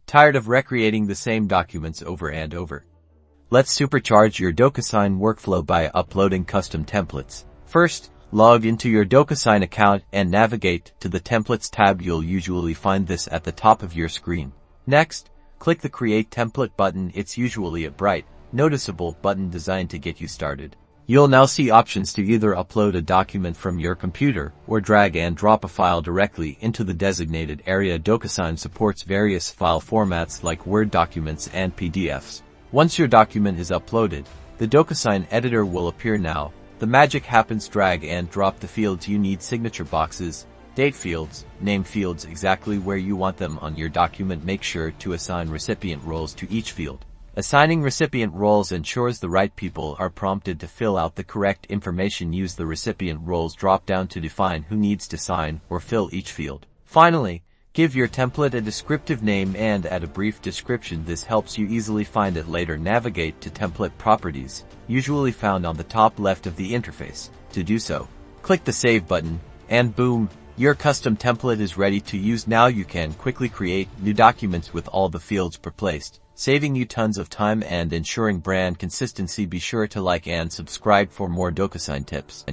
Tired of recreating the same documents over and over? Let's supercharge your Docusign workflow by uploading custom templates. First, log into your Docusign account and navigate to the Templates tab. You'll usually find this at the top of your screen. Next, click the Create Template button. It's usually a bright, noticeable button designed to get you started. You'll now see options to either upload a document from your computer or drag and drop a file directly into the designated area. Docusign supports various file formats like Word documents and PDFs. Once your document is uploaded, the Docusign editor will appear. Now, the magic happens. Drag and drop the fields you need: signature boxes, date fields, name fields exactly where you want them on your document. Make sure to assign recipient roles to each field. Assigning recipient roles ensures the right people are prompted to fill out the correct information. Use the recipient roles drop-down to define who needs to sign or fill each field. Finally, give your template a descriptive name and add a brief description. This helps you easily find it later. Navigate to Template Properties, usually found on the top left of the interface. To do so, click the Save button, and boom, your custom template is ready to use. Now you can quickly create new documents with all the fields pre-placed, saving you tons of time and ensuring brand consistency. Be sure to like and subscribe for more Docusign tips.